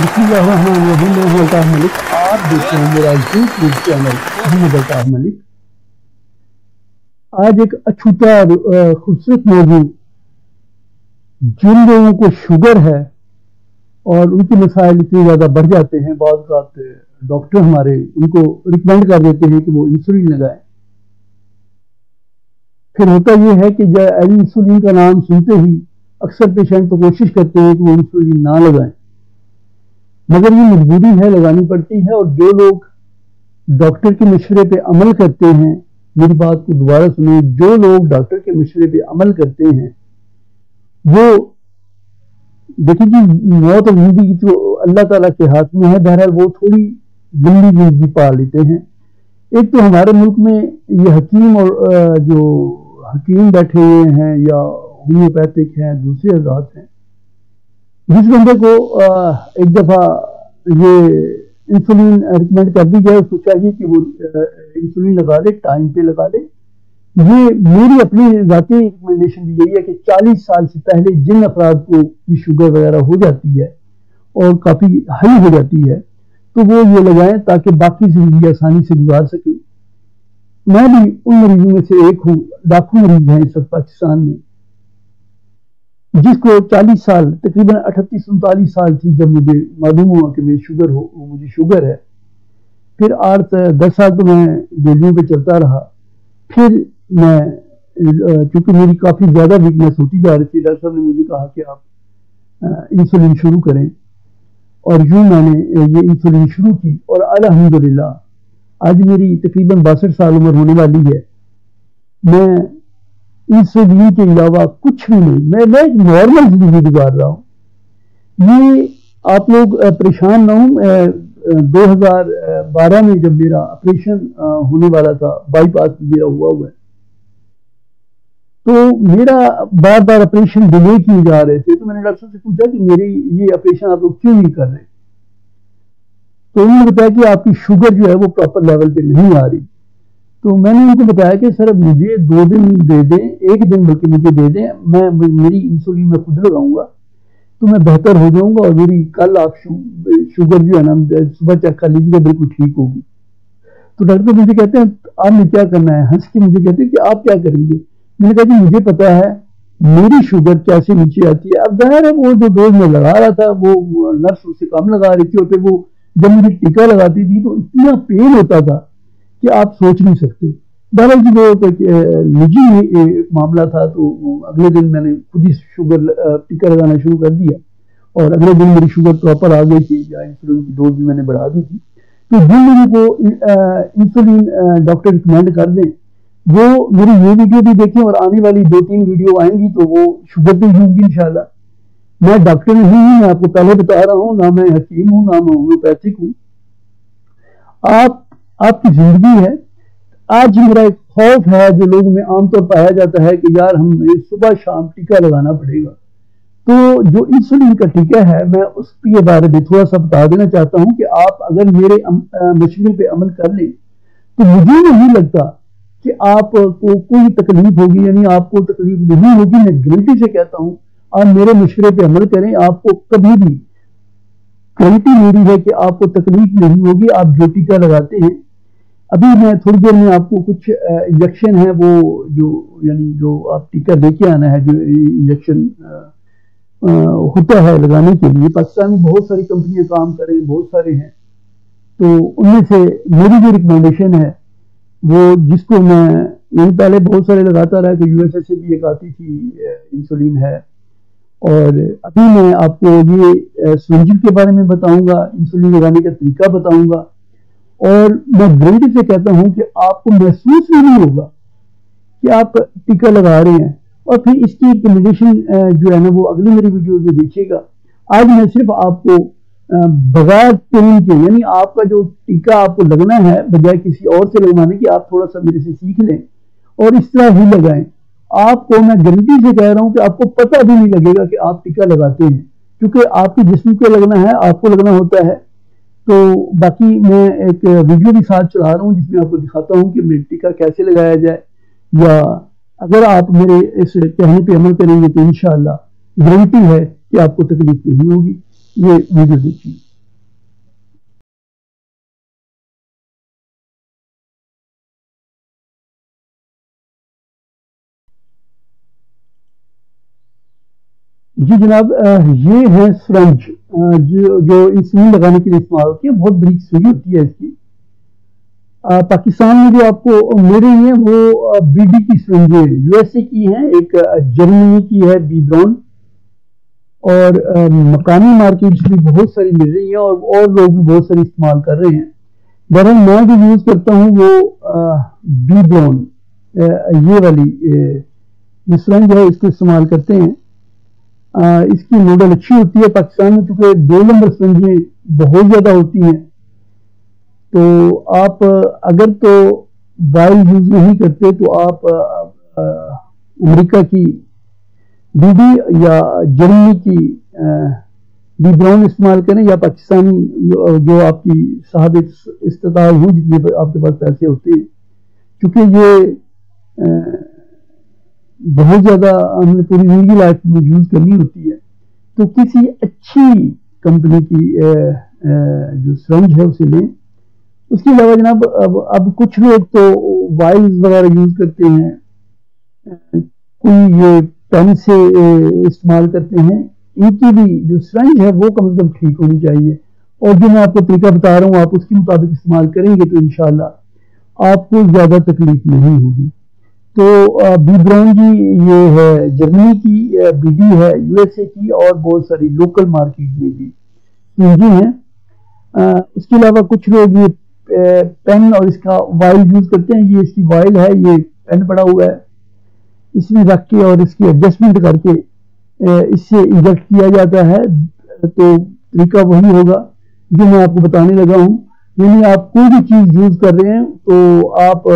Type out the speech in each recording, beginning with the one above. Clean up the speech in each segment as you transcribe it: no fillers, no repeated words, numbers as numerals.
بسم اللہ الرحمن الرحیم، میں ہوں الطاف ملک۔ آپ دیکھ رہے ہیں میرا یوٹیوب چینل محمد الطاف ملک۔ آج ایک اچھوتا خوبصورت موضوع، جن لوگوں کو شوگر ہے اور ان کے مسائل اتنے زیادہ بڑھ جاتے ہیں، بعض اوقات ڈاکٹر ہمارے ان کو ریکمینڈ کر دیتے ہیں کہ وہ انسولین لگائیں۔ پھر ہوتا یہ ہے کہ انسولین کا نام سنتے ہی اکثر پیشنٹ تو کوشش کرتے ہیں کہ وہ انسولین نہ لگائیں، مگر یہ مجبوری ہے، لگانی پڑتی ہے۔ اور جو لوگ ڈاکٹر کے مشورے پہ عمل کرتے ہیں، میری بات کو دوبارہ سنیں، جو لوگ ڈاکٹر کے مشورے پہ عمل کرتے ہیں وہ دیکھیں جی، موت اور زندگی جو اللہ تعالیٰ کے ہاتھ میں ہے، بہرحال وہ تھوڑی لمبی زندگی پا لیتے ہیں۔ ایک تو ہمارے ملک میں یہ حکیم اور جو حکیم بیٹھے ہوئے ہیں یا ہومیوپیتھک ہیں، دوسرے حضرات ہیں، جس بندے کو ایک دفعہ یہ انسولین ریکمینڈ کر دی جائے، اس کو چاہیے کہ وہ انسولین لگا لے، ٹائم پہ لگا لے۔ یہ میری اپنی ذاتی ریکمینڈیشن بھی یہی ہے کہ 40 سال سے پہلے جن افراد کو یہ شوگر وغیرہ ہو جاتی ہے اور کافی ہائی ہو جاتی ہے تو وہ یہ لگائیں تاکہ باقی زندگی آسانی سے گزار سکیں۔ میں بھی ان مریضوں میں سے ایک ہوں، لاکھوں مریض ہیں اس وقت پاکستان میں، جس کو 40 سال تقریباً 38-39 سال تھی جب مجھے معلوم ہوا کہ مجھے شوگر ہے۔ پھر 8-10 سال تو میں گولیوں پہ چلتا رہا۔ پھر میں چونکہ میری کافی زیادہ ویکنیس ہوتی جا رہی تھی، ڈاکٹر صاحب نے مجھے کہا کہ آپ انسولین شروع کریں، اور یوں میں نے یہ انسولین شروع کی، اور الحمدللہ آج میری تقریباً 62 سال عمر ہونے والی ہے۔ میں انسولین کے علاوہ کچھ بھی نہیں، میں ایک نارمل زندگی گزار رہا ہوں۔ یہ آپ لوگ پریشان نہ ہوں۔ 2012 میں جب میرا آپریشن ہونے والا تھا، بائی پاس میرا ہوا ہے، تو میرا بار بار آپریشن ڈیلے کیے جا رہے تھے۔ تو میں نے ڈاکٹر سے پوچھا کہ میری یہ آپریشن آپ لوگ کیوں نہیں کر رہے؟ تو انہوں نے بتایا کہ آپ کی شوگر جو ہے وہ پراپر لیول پہ نہیں آ رہی۔ تو میں نے ان کو بتایا کہ سر مجھے 2 دن دے دیں، 1 دن بلکہ مجھے دے دیں، میری انسولین میں خود لگاؤں گا تو میں بہتر ہو جاؤں گا، اور میری کل آپ شوگر جو ہے نا صبح چیک کر لیجیے گا، بالکل ٹھیک ہوگی۔ تو ڈاکٹر مجھے کہتے ہیں آپ نے کیا کرنا ہے؟ ہنس کے مجھے کہتے ہیں کہ آپ کیا کریں گے؟ میں نے کہا کہ مجھے پتا ہے میری شوگر کیسے نیچے آتی ہے۔ اب ظاہر ہے وہ جو ڈوز میں لگا رہا تھا وہ نرس اس سے کم لگا رہی تھی، اور پھر وہ جب مجھے ٹیکا لگاتی تھی تو اتنا پین ہوتا تھا کہ آپ سوچ نہیں سکتے۔ بہرحال جی وہ نجی معاملہ تھا، تو اگلے دن میں نے خود ہی شوگر ٹیکا لگانا شروع کر دیا، اور اگلے دن میری شوگر پراپر آ گئی تھی، یا انسولین کی ڈوز بھی میں نے بڑھا دی تھی۔ تو جن لوگوں کو انسولین ڈاکٹر ریکمینڈ کر دیں وہ میری یہ ویڈیو بھی دیکھیں، اور آنے والی 2-3 ویڈیو آئیں گی تو وہ شوگر پہ ہوں گی انشاءاللہ۔ میں ڈاکٹر نہیں ہوں، میں آپ کو پہلے بتا رہا ہوں، نہ میں حکیم ہوں، نہ میں ہومیوپیتھک ہوں۔ آپ کی زندگی ہے۔ آج میرا ایک خوف ہے جو لوگوں میں عام طور پایا جاتا ہے کہ یار ہمیں صبح شام ٹیکا لگانا پڑے گا۔ تو جو انسولین کا ٹیکا ہے، میں اس کے بارے میں تھوڑا سا بتا دینا چاہتا ہوں کہ آپ اگر میرے مشورے پہ عمل کر لیں تو مجھے نہیں لگتا کہ آپ کو کوئی تکلیف ہوگی، یعنی آپ کو تکلیف نہیں ہوگی۔ میں گارنٹی سے کہتا ہوں آپ میرے مشورے پہ عمل کریں، آپ کو کبھی بھی گارنٹی میری ہے کہ آپ کو تکلیف نہیں ہوگی۔ آپ جو ٹیکا لگاتے ہیں، ابھی میں تھوڑی دیر میں آپ کو کچھ انجیکشن ہے، وہ یعنی جو آپ ٹیکا لے کے آنا ہے، جو انجیکشن ہوتا ہے لگانے کے لیے، پاکستان میں بہت ساری کمپنیاں کام کر رہے ہیں، بہت سارے ہیں، تو ان میں سے میری جو ریکمینڈیشن ہے وہ جس کو میں پہلے بہت سارے لگاتا رہا، کہ یو ایس اے سے بھی ایک آتی تھی انسولین ہے، اور ابھی میں آپ کو یہ سرنجل کے بارے میں بتاؤں گا، انسولین لگانے کا طریقہ بتاؤں گا، اور میں گارنٹی سے کہتا ہوں کہ آپ کو محسوس بھی نہیں ہوگا کہ آپ ٹیکا لگا رہے ہیں۔ اور پھر اس کی ریکمینڈیشن جو ہے نا وہ اگلی میری ویڈیوز میں دیکھیے گا۔ آج میں صرف آپ کو بغیر پین کے، یعنی آپ کا جو ٹیکا آپ کو لگنا ہے بجائے کسی اور سے لگوانے کی، آپ تھوڑا سا میرے سے سیکھ لیں اور اس طرح ہی لگائیں۔ آپ کو میں گارنٹی سے کہہ رہا ہوں کہ آپ کو پتہ بھی نہیں لگے گا کہ آپ ٹیکا لگاتے ہیں، کیونکہ آپ کے جسم کو لگنا ہے، آپ کو لگنا ہوتا ہے۔ تو باقی میں ایک ویڈیو بھی ساتھ چلا رہا ہوں جس میں آپ کو دکھاتا ہوں کہ میرے ٹیکا کیسے لگایا جائے، یا اگر آپ میرے اس کہنے پہ عمل کریں گے تو انشاءاللہ گارنٹی ہے کہ آپ کو تکلیف نہیں ہوگی۔ یہ ویڈیو دیکھیے۔ جی جناب، یہ ہے سرنج جو انسولین لگانے کے لیے استعمال ہوتی ہے. بہت بڑی سوئی ہوتی ہے اس کی. پاکستان میں جو آپ کو مل رہی ہیں وہ بی ڈی کی سرنجیں یو ایس اے کی ہیں، ایک جرمنی کی ہے بی برون، اور مقامی مارکیٹس بھی بہت ساری مل رہی ہیں اور لوگ بھی بہت ساری استعمال کر رہے ہیں. بہرحال میں جو یوز کرتا ہوں وہ بی برون، یہ والی یہ سرنج ہے، اس کو استعمال کرتے ہیں. اس کی ماڈل اچھی ہوتی ہے. پاکستان میں چونکہ 2 نمبر سرنجیں بہت زیادہ ہوتی ہیں، تو آپ اگر تو وائل یوز نہیں کرتے تو آپ امریکہ کی بی ڈی یا جرمنی کی بی براؤن استعمال کریں، یا پاکستانی جو آپ کی صاحب استطاعت ہو، جتنے آپ کے پاس پیسے ہوتے ہیں. چونکہ یہ بہت زیادہ ہم نے پوری زندگی لائف میں یوز کرنی ہوتی ہے، تو کسی اچھی کمپنی کی جو سرنج ہے اسے لیں. اس کے علاوہ جناب اب کچھ لوگ تو وائلز وغیرہ یوز کرتے ہیں، کوئی یہ پین سے استعمال کرتے ہیں. ان کی بھی جو سرنج ہے وہ کم از کم ٹھیک ہونی چاہیے، اور جو میں آپ کو طریقہ بتا رہا ہوں آپ اس کے مطابق استعمال کریں گے تو انشاءاللہ آپ کو زیادہ تکلیف نہیں ہوگی. تو بی براؤن جی یہ ہے جرمنی کی، بی ڈی ہے یو ایس اے کی، اور بہت ساری لوکل مارکیٹ میں بھی سرنجیں ہیں. اس کے علاوہ کچھ لوگ یہ پین اور اس کا وائل یوز کرتے ہیں. یہ اس کی وائل ہے، یہ پین پڑا ہوا ہے، اس میں رکھ کے اور اس کی ایڈجسٹمنٹ کر کے اس سے انجیکٹ کیا جاتا ہے. تو طریقہ وہی ہوگا جو میں آپ کو بتانے لگا ہوں. یعنی آپ کوئی بھی چیز یوز کر رہے ہیں تو آپ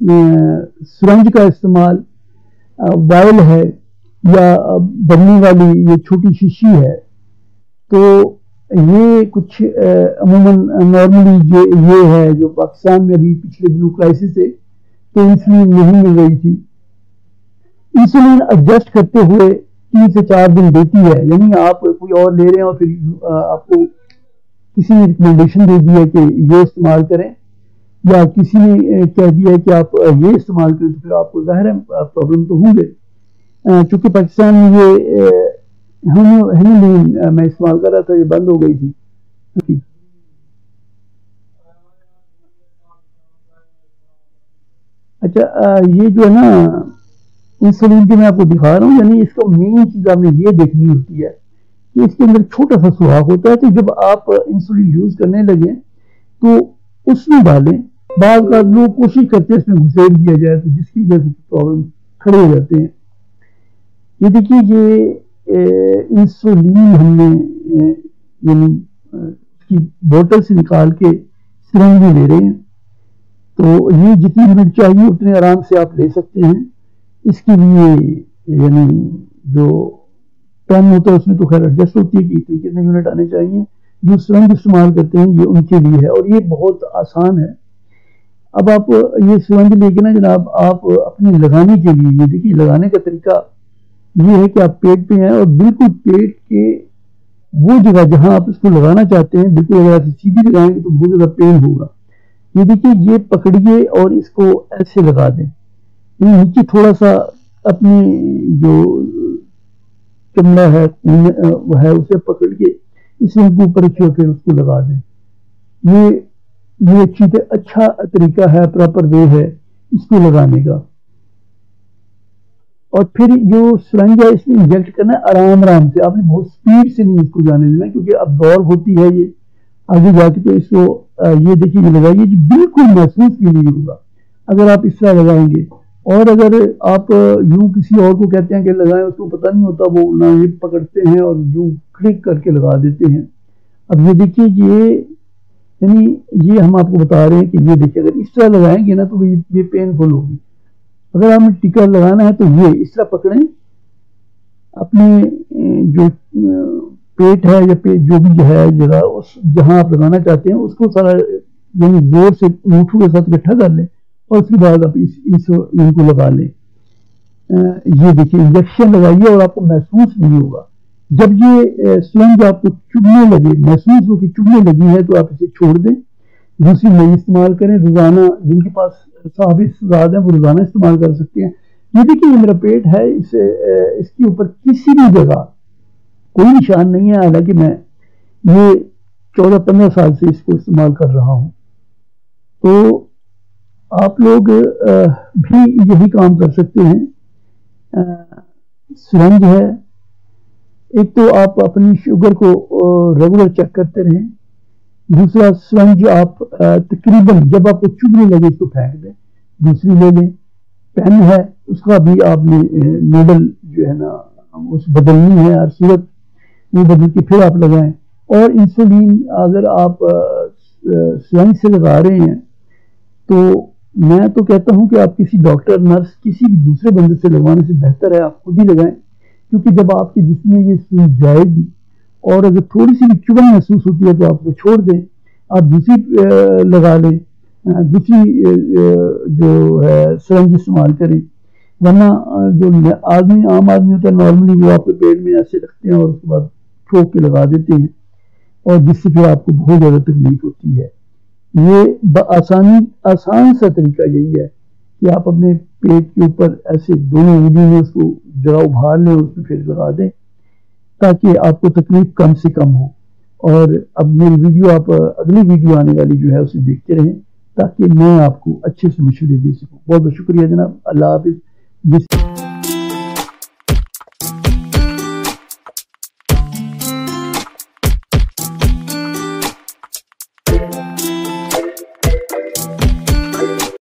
سرنج کا استعمال، وائل ہے یا بننے والی یہ چھوٹی شیشی ہے، تو یہ کچھ عموماً نارملی یہ ہے جو پاکستان میں ابھی پچھلے دنوں کرائسس سے تو انسولین نہیں مل رہی تھی. انسولین ایڈجسٹ کرتے ہوئے 3 سے 4 دن دیتی ہے. یعنی آپ کوئی اور لے رہے ہیں اور پھر آپ کو کسی نے ریکمنڈیشن دے دی ہے کہ یہ استعمال کریں، یا کسی نے کہہ دیا ہے کہ آپ یہ استعمال کریں، تو پھر آپ کو ظاہر ہے پرابلم تو ہوں گے. چونکہ پاکستان میں یہ ہیمولین میں استعمال کر رہا تھا، یہ بند ہو گئی تھی. اچھا، یہ جو ہے نا انسولین کی میں آپ کو دکھا رہا ہوں، یعنی اس کا مین چیز آپ نے یہ دیکھنی ہوتی ہے کہ اس کے اندر چھوٹا سا سوراخ ہوتا ہے. تو جب آپ انسولین یوز کرنے لگیں تو اس میں ڈالیں. بعض کا لوگ کوشش کرتے ہیں اس میں گھسیٹ دیا جائے، تو جس کی وجہ سے پرابلم کھڑے ہو جاتے ہیں. یہ دیکھیے، یہ انسولین ہم نے یعنی اس کی بوتل سے نکال کے سرنج میں لے رہے ہیں. تو یہ جتنی یونٹ چاہیے اتنے آرام سے آپ لے سکتے ہیں. اس کے لیے یعنی جو پین ہوتا ہے اس میں تو خیر ایڈجسٹ ہوتی ہے کہ کتنے یونٹ آنے چاہیے. جو سرنج استعمال کرتے ہیں یہ ان کے لیے ہے، اور یہ بہت آسان ہے. اب آپ یہ سرنج لے کے نا جناب آپ اپنے لگانے کے لیے، یہ دیکھیے لگانے کا طریقہ یہ ہے کہ آپ پیٹ پہ ہیں اور بالکل پیٹ کے وہ جگہ جہاں آپ اس کو لگانا چاہتے ہیں، بالکل اگر آپ سیدھی لگائیں گے تو بہت زیادہ پین ہوگا. یہ دیکھیے، یہ پکڑیے اور اس کو ایسے لگا دیں. نیچے تھوڑا سا اپنی جو چمڑا ہے وہ ہے اسے پکڑ کے اس میں اوپر رکھے اور پھر اس کو لگا دیں. یہ اچھا طریقہ ہے، پراپر وے ہے اس کو لگانے کا. اور پھر جو سرنج ہے اس میں انجیکٹ کرنا ہے آرام آرام سے. آپ نے بہت سپیڈ سے نہیں اس کو جانے دینا، کیونکہ ابزارب ہوتی ہے یہ آگے جا کے. تو اس کو یہ دیکھیے یہ لگائیے جی، بالکل محسوس بھی نہیں ہوگا اگر آپ اس طرح لگائیں گے. اور اگر آپ یوں کسی اور کو کہتے ہیں کہ لگائیں، اس کو پتہ نہیں ہوتا، وہ نہ یہ پکڑتے ہیں اور یوں کلک کر کے لگا دیتے ہیں. اب یہ دیکھیے، یعنی یہ ہم آپ کو بتا رہے ہیں کہ یہ دیکھیے اگر اس طرح لگائیں گے نا تو یہ پین فل ہوگی. اگر آپ نے ٹکا لگانا ہے تو یہ اس طرح پکڑیں، اپنے جو پیٹ ہے یا پیٹ جو بھی ہے جگہ جہاں آپ لگانا چاہتے ہیں اس کو سارا یعنی زور سے انگوٹھوں کے ساتھ اکٹھا کر لیں، اور اس کے بعد آپ ان کو لگا لیں. یہ دیکھیے انجیکشن لگائیے اور آپ کو محسوس نہیں ہوگا. جب یہ سرنج آپ کو چبھنے لگے، محسوس ہو کہ چبھنے لگی ہے، تو آپ اسے چھوڑ دیں، دوسری نئی استعمال کریں. روزانہ جن کے پاس صاحب استعداد ہے وہ روزانہ استعمال کر سکتے ہیں. یہ دیکھیے یہ میرا پیٹ ہے، اس کے اوپر کسی بھی جگہ کوئی نشان نہیں ہے، حالانکہ میں یہ 14-15 سال سے اس کو استعمال کر رہا ہوں. تو آپ لوگ بھی یہی کام کر سکتے ہیں. سرنج ہے، ایک تو آپ اپنی شوگر کو ریگولر چیک کرتے رہیں. دوسرا سرنج آپ تقریباً جب آپ کو چبھنے لگے اس کو پھینک دیں، دوسری لے لیں. پین ہے، اس کا بھی آپ نے نیڈل جو ہے نا اس بدلنی ہے ہر صورت، وہ بدل کے پھر آپ لگائیں. اور انسولین اگر آپ سرنج سے لگا رہے ہیں تو میں تو کہتا ہوں کہ آپ کسی ڈاکٹر، نرس، کسی بھی دوسرے بندے سے لگوانے سے بہتر ہے آپ خود ہی لگائیں. کیونکہ جب آپ کے جسم میں یہ سوئی جائے گی اور اگر تھوڑی سی بھی چبھن محسوس ہوتی ہے تو آپ اسے چھوڑ دیں، آپ دوسری لگا لیں، دوسری جو ہے سرنج استعمال کریں. ورنہ جو آدمی عام آدمی ہوتا ہے نارملی وہ آپ کے پیٹ میں ایسے رکھتے ہیں اور اس کے بعد ٹھوک کے لگا دیتے ہیں، اور جس سے پھر آپ کو بہت زیادہ تکلیف ہوتی ہے. یہ آسان سا طریقہ یہی ہے کہ آپ اپنے پیٹ کے اوپر ایسے دونوں انگلیوں میں اس کو جگہ ابھار لیں اور اس میں پھر لگا دیں تاکہ آپ کو تکلیف کم سے کم ہو. اور اب میری ویڈیو آپ اگلی ویڈیو آنے والی جو ہے اسے دیکھتے رہیں تاکہ میں آپ کو اچھے سے مشورے دے سکوں. بہت بہت شکریہ جناب. اللہ حافظ.